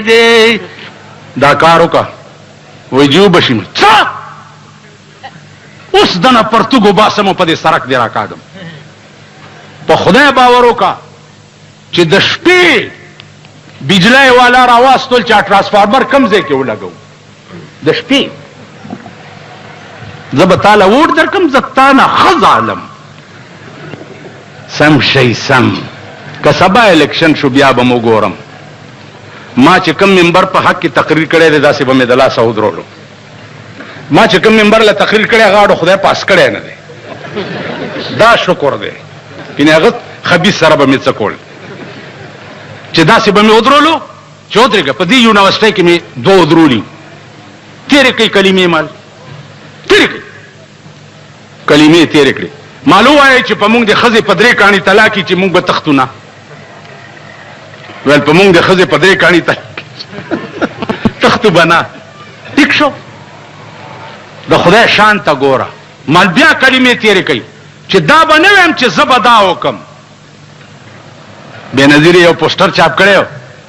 دې دا کارو کا وای جو بشیم څه اوس دنه پرتګو باسمو په دې سرک دی راکاږم په خدای باور وکا چې د شپې بجلی والا راواستول چې ترانسفارمر کم ځای کې ولګو د شپې زه به تاله ووټ درکم زه تا نه ښه ظالم سم شي سم که سبا الیکشن شو بیا به مو ګورم ما چې کوم ممبر په حق کې تقریر کړی دی داسې به مې د لاسه ودرولو ما چې کوم ممبر له تقریر کړی غاړو خدای پاس کړی نه دی دا شکر دی کینې هغه خبیث سره به مې څه کول چې داسې به مې ودرولو چې ودرېږه په دې یونیورسټۍ کې مې دوه ودرولي تېرې کوي کلمې مال تېرې کوي کلمې تېرې کړې مالو وایي چې په موږ د ښځې په درې کاڼي طلاق چې موږ به تختو نه ویل په موږ د ښځې په درې کاڼي تختو به نه ټیک شو د خدای شان ته ګوره مال بیا کلمې تېرې کوي چې دا به نه ویم چې زه به دا وکم بے نظیر یو پوسټر چاپ کړی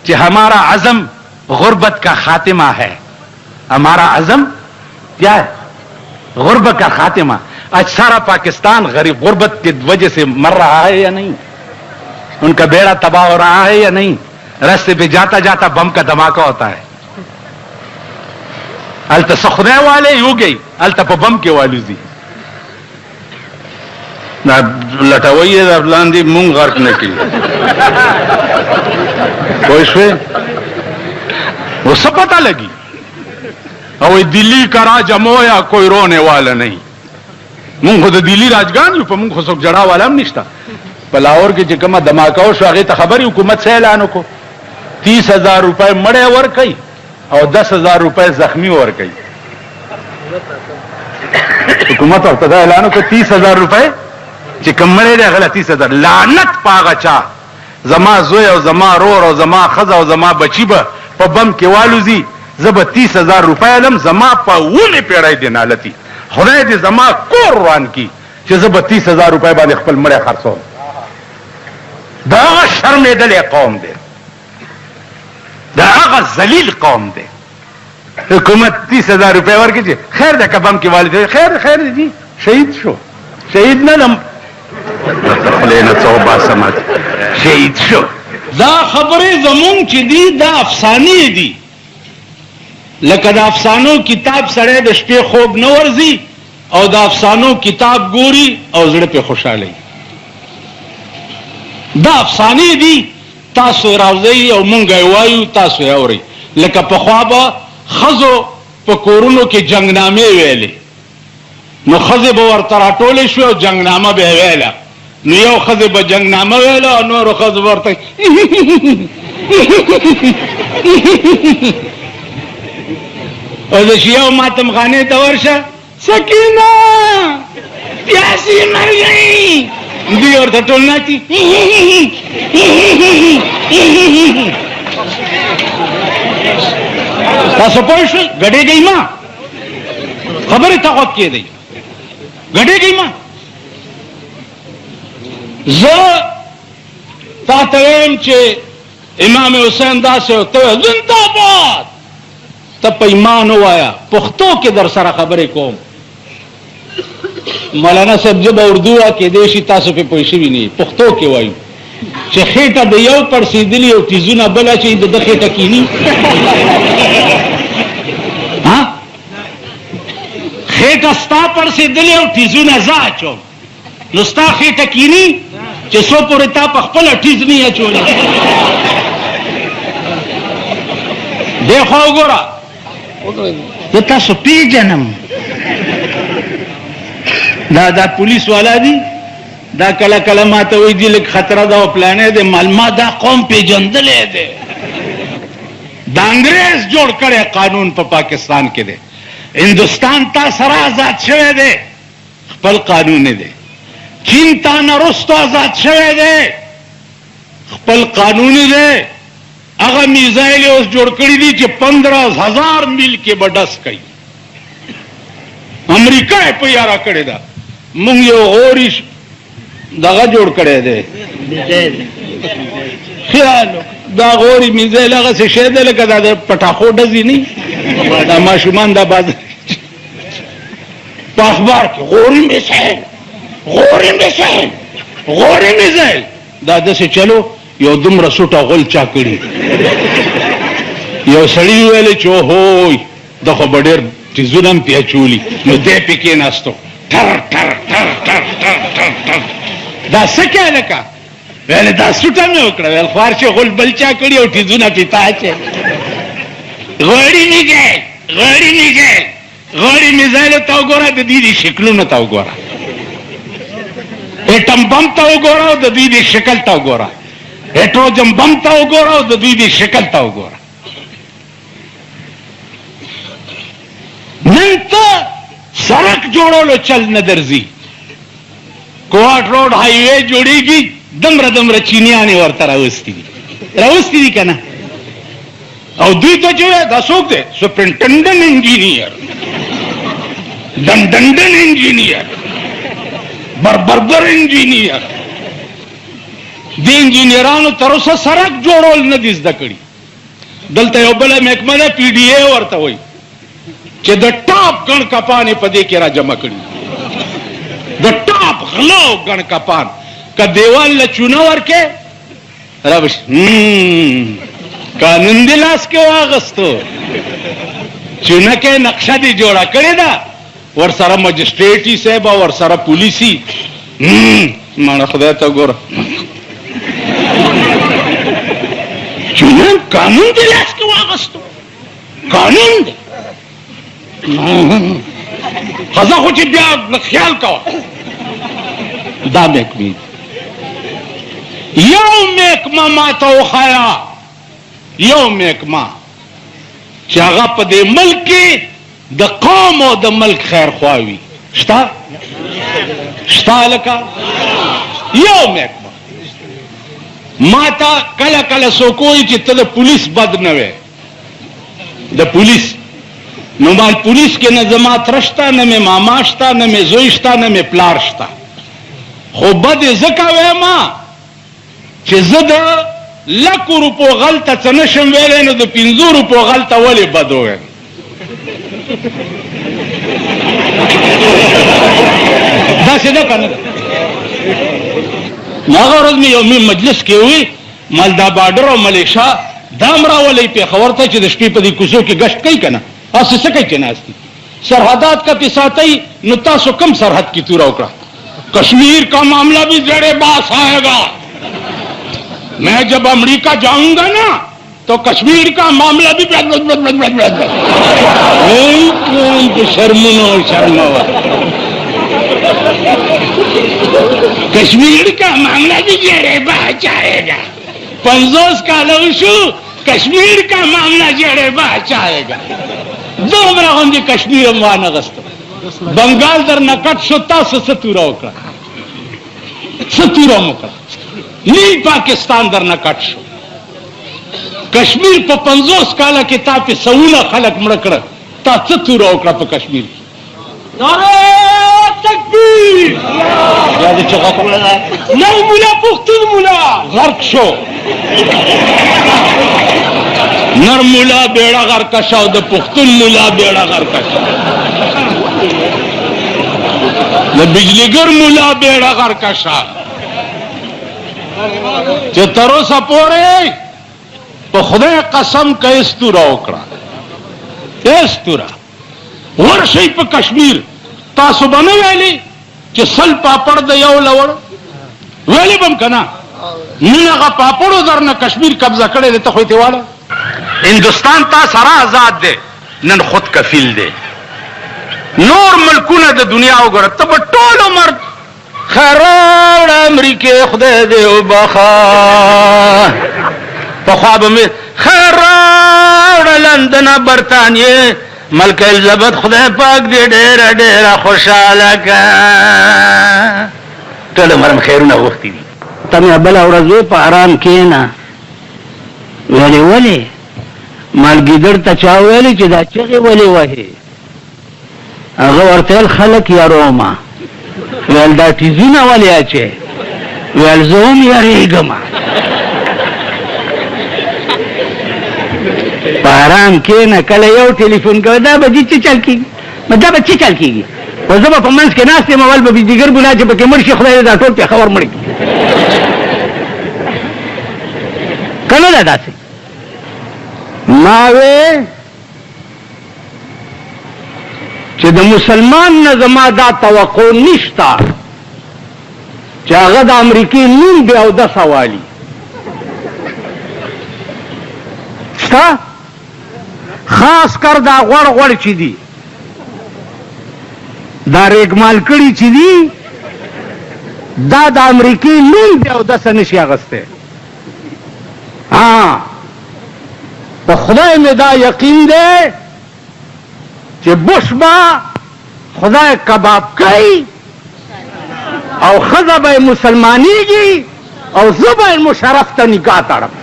چې ہمارا عزم غربت کا خاتمہ ہے ہمارا عزم کیا ہے غربت کا خاتمہ آج سارا پاکستان غریب غربت کی وجہ سے مر رہا ہے یا نہیں ان کا بیڑا تباہ ہو رہا ہے یا نہیں راستے پہ جاتا جاتا بم کا دھماکہ ہوتا ہے التا سخدے والے یو گئی التا پا بم کے والو دی لٹاوئی ہے لاندی مونگ غرق نکی کوئی شوئے وہ سب پتہ لگی او دلی کا راج امویا کوئی رونے والا نہیں مونږ خو د دلی راجګان یو په مونږ خو څوک جړا والا هم نشته په لاهور کې چې کومه دماکه وشو هغې ته خبرې حکومت څه اعلان وکړو 30,000 روپۍ مړی ورکوي او 10,000 روپۍ زخمی ورکوي حکومت ورته دا اعلان وکړو 30,000 روپۍ چې کوم مړی دی هغه له 30,000 لعنت په هغه چا زما زوی او زما رور او زما ښځه او زما بچي به په بم کې والوځي زه به 30,000 روپۍ علم زما په ونې پیړۍ دی نالتي خدای دې زما کور روان کی چې زه به 30,000 روپۍ باندې خپل مړی خرڅوم دا هغه شرمېدلی قوم دی دا هغه ذلیل قوم دی حکومت 30,000 روپۍ ورکړي چې خیر ده که بم کې والد خیر دی جی شهید شو شهید نه لم خپلې نه څه وباسم شهید شو دا خبرې زمونږ چې دي دا افسانې دي لکه د افسانو کتاب سره د شپې خوب نه ورځي او د افسانو کتاب ګوري او زړه په خوشاله دا افسانې دي تاسو راوځي او مونږ وایو تاسو اوري لکه په خوا به ښځو په کورونو کې جنګنامې ویلې نو ښځې به ورته راټولې شوې او جنګنامه به یې ویله نو یو ښځې به جنګنامه ویله او نورو ښځو به ورته او د شیعو ماتم خانې ته ورشه سکینه پیاسې مر گئی دوی ورته ټول ناچي تاسو پوه شئ ګډېږئ ما خبرې ته غوږ کېدئ ګډېږئ ما زه تا ته وایم چې امام حسین داسې ورته ویل زنده‌باد ته په ایمان ووایه پښتو کې در سره خبرې کوم مولانا صاحب زه به اردو کېدی شي تاسو پې پوه شوي نه پښتو کې وایو چې خېټه د یو پړسېدلي او تیزونه بله چې د ده خېټه کیني خېټه ستا پړسېدلې او تیزونه زه اچوم نو ستا خېټه کیني چې څو پورې تا په خپله ټیز نه اچولی دې خوا وګوره زه تاسو پیژنم دا پولیس والا دي دا کله کله ماته وایي دي لږ خطره ده او پلانې دی ما دا قوم پیژندلی دی د انګریز جوړ کړی قانون په پاکستان کې دی هندوستان تا سره آزاد شوی دی خپل قانون دی چین تا نه رستو آزاد شوی دی خپل قانون دی هغه میزایل اوس جوړ کړي دي چې 15,000 میل کې به ډس کوي امریکا یې په یاره کړې ده مونږ یو غوري دغه جوړ کړی دی خیال دا غوري میزایل هغه څه شی دی لکه دا د پټاخو ډزې نه دا ماشومان دا بازار په اخبار کې غوري میزایل دا داسې چلو یو دومره سوټه غول چا کړي یو سړي ویلې چې هوی دا خو به ډېر ټیزونه هم پې اچولي نو دی پې کېناستو ټر ټر ټر ټر ټر ټر ټر دا څه کې لکه ویلې دا سوټه مې وکړه ویل خوار چې غول بل چا کړي او ټیزونه پې تا اچې غوړي میزایلو ته وګوره د دوی د شکلونو ته وګوره ایټم بم ته وګوره او د دوی د شکل ته وګوره هیټروجن بم ته وګوره او د دوی د شکل ته وګوره نن ته سړک جوړولو چل نه درځي کوهاټ روډ های وے جوړیږي دمره چینیانې ورته راوستي دي که نه او دوی ته چې دا څوک دی سپرنټنډنټ انجینیر ډنډنډن انجینیر بربر انجینیر د انجینیرانو تر اوسه سړک جوړول نه دي زده کړي دلته یو بله محکمه ده پی ډي اے ورته وایي چې د ټاپ ګڼ کپانې په دې کې را جمع کړي د ټاپ غلا او ګڼ کپان که دیوال له چونه ورکې رابش قانون دی لاس کې واغستو چونه کې نقشه دی جوړه کړې ده ورسره مجسټریټي صاحب او ورسره پولیسي ماړه خدای ته ګوره چونه قانون دی لاس کې واغستو قانون دی خزه خو چې بیا خیال کوه دا محکمې یو محکمه ما ته وښایه یو محکمه چې هغه په دې ملک کې د قوم او د ملک خیر خواوي شته لکه یو محکمه ما ته کله کله څوک وایي چې ته د پولیس بد نه وې د پولیس نو مال پولیس کې نه زما تره شته نه مې ماما شته نه مې زوی شته نه مې پلار شته خو بد یې ځکه وایم چې زه د 100 روپو غلطه څه نشم ویلی نو د 50 روپو غلطه ولې بد ووایم داسې ده که نه ده نو هغه ورځ مې یو مجلس کې ووي مال دا باډر او ملیشا دا هم راولئ پېښور ته چې د شپې په دې کوڅو کې ګشت کوي که نه هسې څه کوي چې ناست دي سرحدات کا پې ساتئ نو تاسو کم سرحد کی توره وکړه کشمیر کا معاملہ بھی زیر باس آئے گا میں جب امریکہ جاؤں گا نا تو کشمیر کا معاملہ بھی کشمیر کا معاملہ بھی زیر باس آئے گا 50 کاله وشو کشمیر کا معاملہ زیر باس آئے گا دومره غوندې کشمیر هم وانغستو بنگال در نکټ شو تاسو څه توره وکړه څه توره مو وکړه نیم پاکستان در نکټ شو کشمیر په 50 کاله کې تا پې سوونه خلک مړه کړه تا څه توره وکړه په کشمیر کې نعره تکبیر یا دې چغه کوله نو مولا پښتون مولا غرق شو نر مولا بیڑا غرق شو د پښتون مولا بیڑا غرق شو د بجلیګر مولا بیڑا غرق شو چې تر اوسه پورې په خدای قسم که استوره وکړه استوره ورشئ په کشمیر تاسو به نه ویلي چې سل پاپړ د یو لوړ ویلي به م که نه نن هغه پاپړو در نه کشمیر قبضه کړی دی ته خو یې واله هندوستان تا سره آزاد دی نن خود کفیل دی نور ملکونه د دنیا وګوره ته به ټول عمر خیر راوړه امریکې خدای دې وبخه پخوا به مې خیر راوړه لندن برطانیې ملکه الزبت خدای پاک دې ډېره ډېره خوشحاله که ټول عمر م خیرونه غوښتي دي ته مې بله ورځ وې په ارام کښېنه ویلې ولې مالګیدړ ته چا ویلې چې دا چغې ولې وهې هغه ورته ویل خلک یارومه ویل دا ټیزونه ولې اچې ویل زه هم یارېږم په آرام کښېنه. کله یو ټلیفون کوه دا به چې چل کېږي، دا به چې چل کېږي. خو زه به په منځ کې ناست یم، اول به بجلیګر بولا چې پکې مړ شي، خدای دې دا ټول پېښور مړ کړي. که نه ده داسې؟ ما وې چې د مسلمان نه زما دا توقع نشته چې هغه د امریکې نوم بیا اودس والي. شته خاص کر دا غوړ غوړ چې دي، دا ریګمال کړي چې دي، دا د امریکې نوم بیا اودس نشي اغستی. په خدای مې دا یقین دی چې بش به خدای کباب کوي او ښځه به مسلمانېږي او زه به مشرف ته نکاح تړم.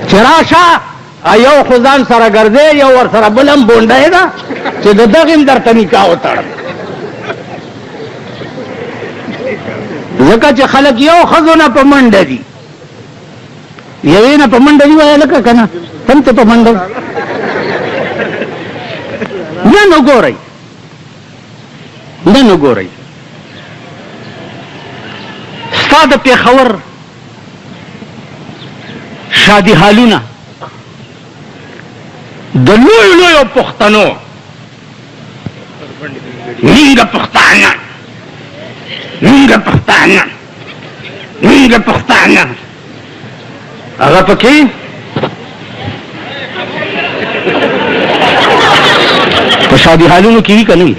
چې راشه یو خو ځان سره ګرځې، یو ور سره بل هم بونډی ده چې د دغې هم درته نکاح وتړم. ځکه چې خلک یو ښځو نه په منډه دي، یوې نه په منډه دي وایه لکه که نه هم ته په منډه نن وګورئ، نن وګورئ ستا د پېښور شادي حالونه د لویو لویو پښتنو، مونږ پښتانه، مونږ پښتانه، مونږ پښتانه، هغه پکې په شادي حالونو کې وي که نه وي؟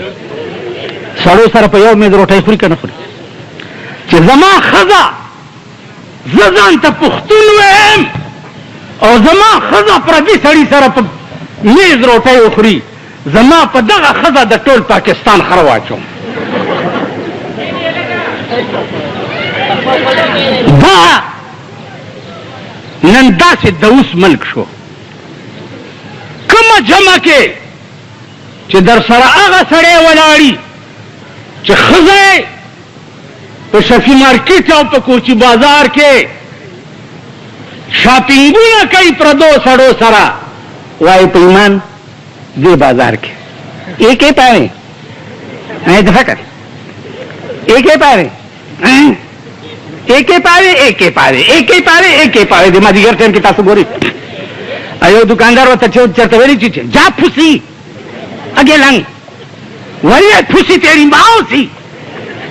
سړو سره په یو میز روټۍ خوري که نه خوري؟ چې زما ښځه زه ځان ته پښتون ویم او زما ښځه پردي سړي سره په میز روټۍ وخوري، زما په دغه ښځه د ټول پاکستان خره واچوم. دا نن داسې د اوس ملک شو. کومه جمع کې چې در سره هغه سړی ولاړي چې ښځه په شفي مارکیټ او په کوچي بازار کې شاپینګونه کوي پردو سړو سره، وایي په ایمان دې بازار کې ایک یې پاره دفع کر، ایک یې پاره، ایک یې پاره، ایک یې پاره، ایک یې پاره، ایک یې پاره. د مازدیګر ټایم کې تاسو ګورئ یو دکاندار ورته چېرته ویلي چې جا پھوسی اگے لنگ وہی پھوسی تیری ماں سی،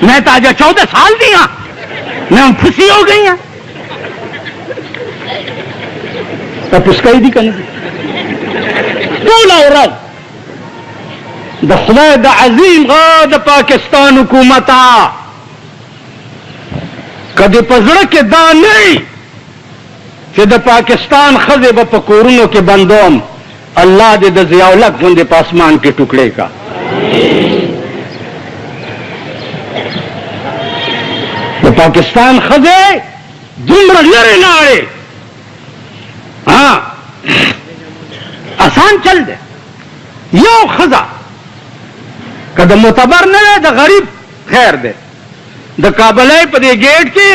میں تو آج 14 سال دی ہاں، میں پھوسی ہو گئی ہوں. تو پھسکائی دی کنه ټول اوراد د خدای د عظیم غا د پاکستان حکومتا کدی په زړه کې دا نه چې د پاکستان ښځې به په کورونو کې بندوم، الله دې د ضیاءالحق غوندې په اسمان کې ټوکړې کا. د پاکستان ښځې دومره لرې لاړې، آسان چل دی. یو ښځه که د معتبر نه دی د غریب خیر دی. د کابلۍ په دې ګیټ کې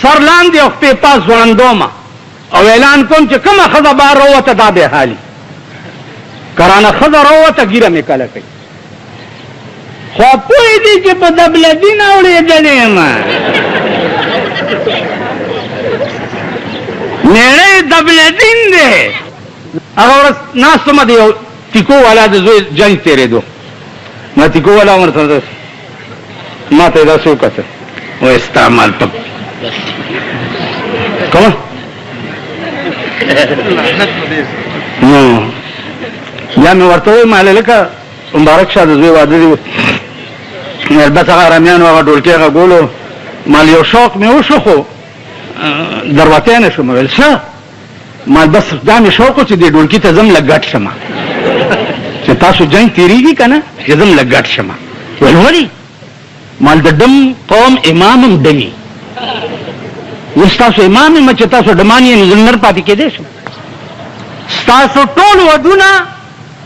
سر لاندې او خپې پاس ځوړندومه او اعلان کوم چې کومه ښځه بهر راووته دا بې حالي کرانه ښځه راووته ږیره مې کله کوي. خو پوه دي چې په دبلدین اورېدلې یم، میړی دبلدین دی. هغه ورځ ناست ومه د یو تیکو والا د زوی جنګ تېرېدو، ما تیکو والا ورته ما ته یې داسې وکتل، وایي ستا مال په کومه نو بیا مې ورته وویل ما لکه مبارک شاه د زوی واده دی، البته هغه ارامیانو هغه ډولکې هغه ګولو مال یو شوق مې وشو خو دروتی نه شوم. ویل څه مال بس دا مې شوق و چې دې ډولکي ته ځم لږ ګډ شمه چې تاسو جنګ تېرېږي که نه چې ځم لږ ګډ شمه. ویل ولې؟ مال د ډم قوم امام هم ډمي، زه ستاسو امام یم چې تاسو ډمان یې نو نر پاتې کېدی شم. ستاسو ټول ودونه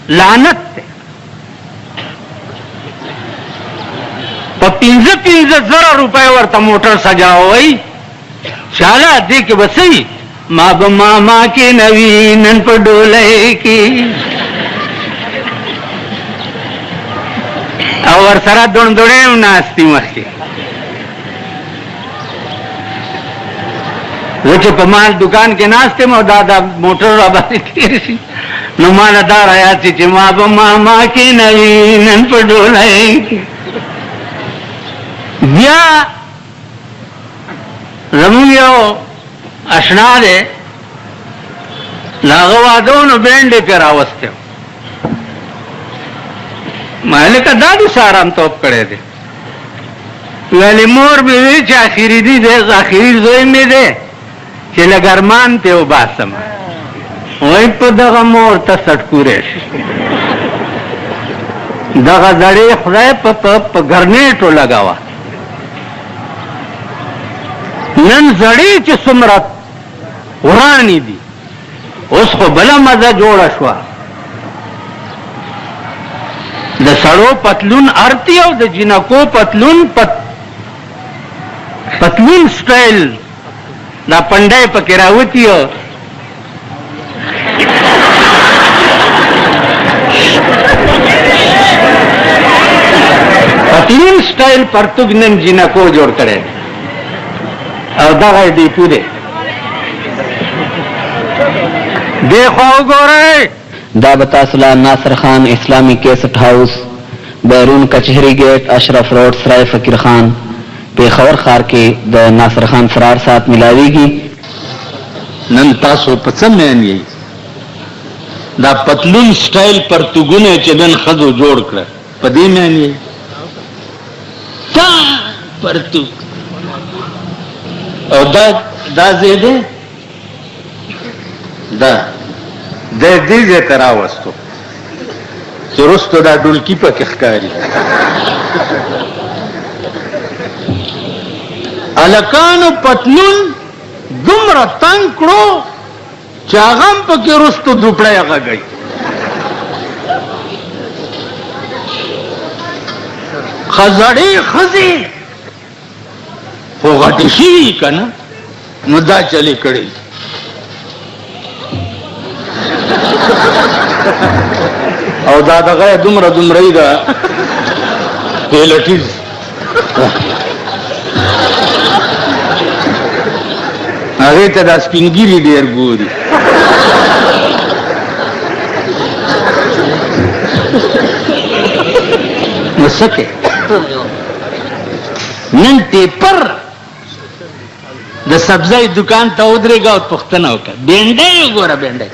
لعنت دی. په 15,000 روپۍ ورته موټر سجاوئ، چاله دې کې بسې ما به ماما کې نوی نن په ډولۍ کې او ور سره دوندوړې ناستې مخکې زه چې په مال دکان کې ناست یم او دا موټر را باندې تېر شي نو ماله دا رایاد شي چې ما به ماما کې نوی نن په ډولۍ کې بیا زمون یو اشنا دی لاغه واده نو بینډې پې راوستی ما لکه دا دې سارام توپ کړی دی ویلې مور مې وی چې اخري دی اخري زوی مې دی چې لږ ارمان پې وباسم وایي په دغه مور ته سټکوری شي دغه زړې خدای په ګرنیټو لګوه نن زړې چې څومره ورانی دي اوس خو بله مزه جوړه شوه د سړو پتلون ارتی او د جنکو پتلون پتلون سټایل دا پنډای پکې راوتی او پتلون سټایل پرتګ نن جنکو جوړ کړي او دغه دی پوره دیکھو گورے دا بتاسلا ناصر خان اسلامی کیسٹ ہاؤس بیرون کچہری گیٹ اشرف روڈ سرائے فقیر خان پیښور ښار کې د ناصر خان فرار سات ملاویږي نن تاسو په څه مین یې دا پتلون سټایل پرتګونه چې نن خزو جوړ کړ په دې مین یې تا پرتګ او دا زیده دا د دې ځای ته راوستو چې وروسته دا ډولکي پکې ښکاري هلکانو پتلون دومره تنګ کړو چې هغه هم پکې وروسته دوپړی غږوي زړې ښځې خو غټې شوي که نه نو دا چلې کړی او دا دغه دومره دومره ده پیلټیز هغې ته دا سپینګیري ډېر ګوري نو څه کې نن ټیپر د سبزی دکان ته ودرېږه او پوښتنه وکړه بینډۍ وګوره بینډۍ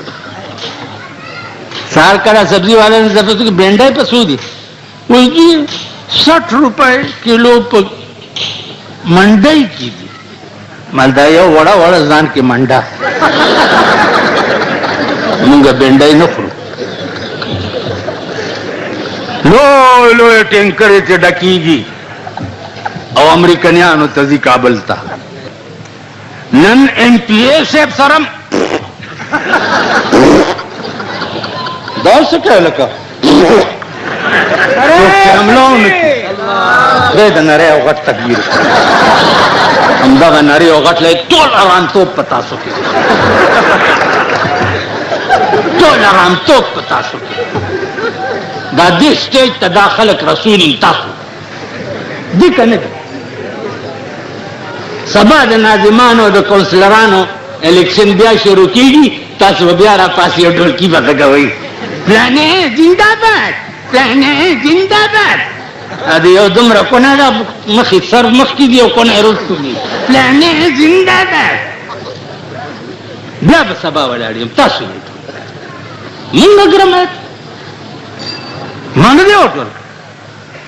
سهار کله سبزی والا نے ضرورت کہ بینڈائی پہ سو دی وہی کی 60 روپے کلو پہ منڈائی کی دی مالدائی وڑا وڑا زان کی منڈا منگا بینڈائی نہ خورو لو ٹینکر تے ڈکی گی او امریکنیانو تزی کابل تا نن این پی اے سیب سرم دا سکه لکه حملون دی د نری او غټ تکبیر همدغه نری او غټ لای ټول ارامتوب په تاسو کې ټول ارامتوب په تاسو کې دا دې سټیج ته دا خلک رسول تاسو دي که نه سبا د ناظمانو د کونسلرانو الیکشن بیا شروع کېږي تاسو بیا را پاسې یو ډولکي به غږوئ پلانې زنده‌باد پلانې زنده‌باد ا دې یو دومره کونه ده مخې سر مخکې دي او کونه یې وروسته دي پلانې زنده‌باد بیا به سبا ولاړ یم تاسو مونږ نه ګرمت ما نه دی ووټ ورکړی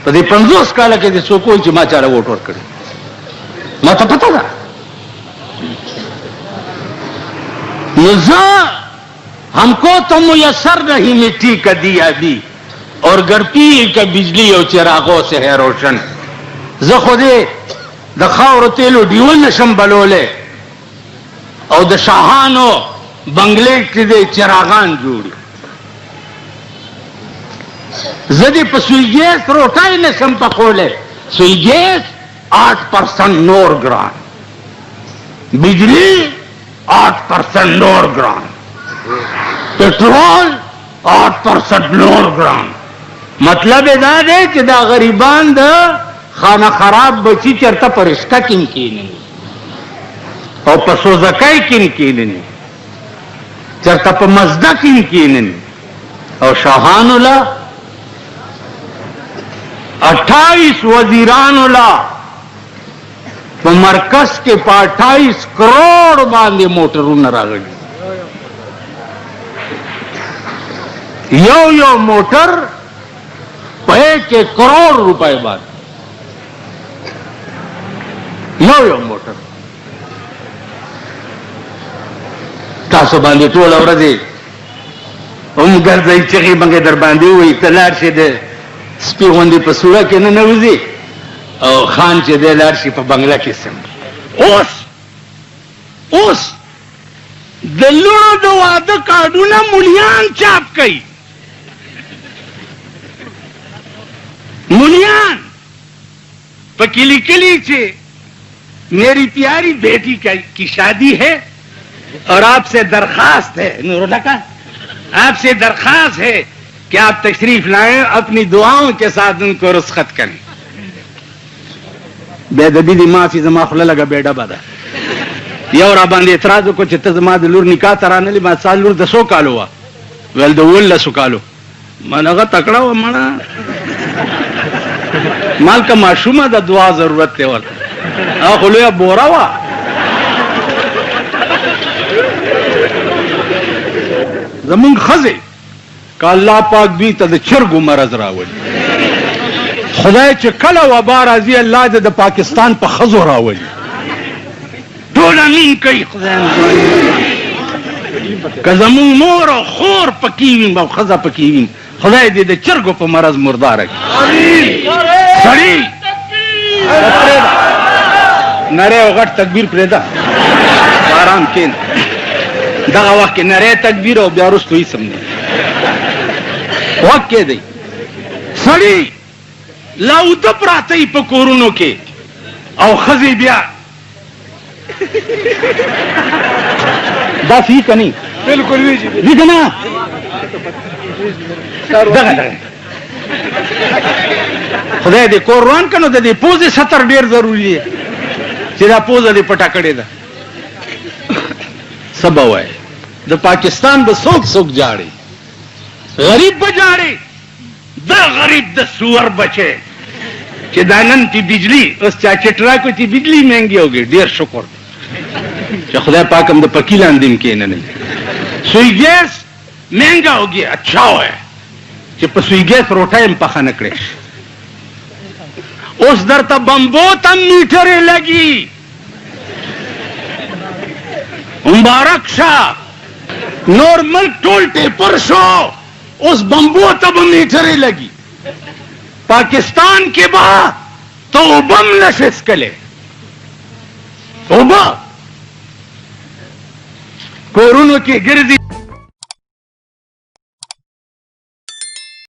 په دې 50 کاله کې دې څوک وایي چې ما چاله ووټ ورکړی ما ته پته ده نو زه हमको तो मुयसर नहीं मिट्टी का दिया दी और गर्पी का बिजली और चिरागों से है रोशन ज खुदे د خاورو تیلو ډیول نشم بلوله او د شاهانو بنگلې کې د چراغان جوړي زدي په سویګیس روټای نشم پخوله سویګیس 8% نور ګران बिजली 8% लोअर ग्राम, पेट्रोल 8% लोअर ग्राम. मतलब دا دی چې دا غریبان د خانه خراب بچی چرته پرشکا کې کېني او په سوزکای کې کېني، چرته په مزدا کې کېني. او شاهانو لا 28 وزیرانو لا په مرکز کې په 28 کروڑ باندې موټرونه راغلي. یو موټر په 1 کروڑ روپے باندې یو موټر. تاسو باندې ټول ورځې هم ګرځي چې موږ در باندې وي تلار شه د سپي غوندې په سوره کې نه نوځي او خان چې د لار شي په بنگلا کې سم. اوس د لونو د واده کارډونه مليان چاپ کوي. मुलियान पकीली कली से मेरी प्यारी बेटी की शादी है और आपसे दरखास्त है नूरुल्लाह का, आपसे दरखास्त है कि आप तशरीफ लाएं, अपनी दुआओं के साथ उनको रुस्खत करें. बेदबी दी माफी जमा खुला लगा बेड़ा बादा यो रा बांधे एतराज को चित्त जमा दलूर निकाह तराने ली बात साल लूर 10 कालो हुआ वेल दो वल्ला सुकालो मनगा तकड़ा हुआ मना माल का माशूमा दा दुआ जरूरत है. और खुलिया बोरा हुआ जमीन खजे का अल्लाह पाक भी तद चरगु मरज रावली. खुदाए च कला वबा राजी अल्लाह द पाकिस्तान पर खजो रावली. टोला मीन कई का जमीन मोर और खोर पकीवी व खजा पकीवी खुदाए दे दे चरगु पर मरज मुर्दार है. सड़ी नरे वगट तकबीर प्रेदा आराम के दगा वक्त नरे तकबीर और ब्यारुस तो ही समझे वक्त के दी सड़ी लाउद प्राते ही पकोरुनों के और खजी ब्या दाफी कनी बिल्कुल भी ना दगा दगा खुदाए दे कोरवान कनो दे पोजे 70 ډیر ضروری है چې دا پوزه دې پټه کړې ده. سبا وای د پاکستان به څوک جاړي غریب به جاړي. دا غریب د سور بچي چې دانن کی بجلی اوس چا چټرا کو چې بجلی مهنګي ہوگی. ډیر شکر چې خدای پاک هم د پکیلان دین کې نه سوی ګیس مهنګا ہوگی. اچھا ہے چې په سوی ګیس روټه هم پخه نه کړې. उस दर तब बम्बो तम मीठरे लगी मुबारक शाह नॉर्मल टोल टेपर शो उस बम्बो तब मीठरे लगी. पाकिस्तान के बाद तो बम नशिस कले कोरोना की गिरदी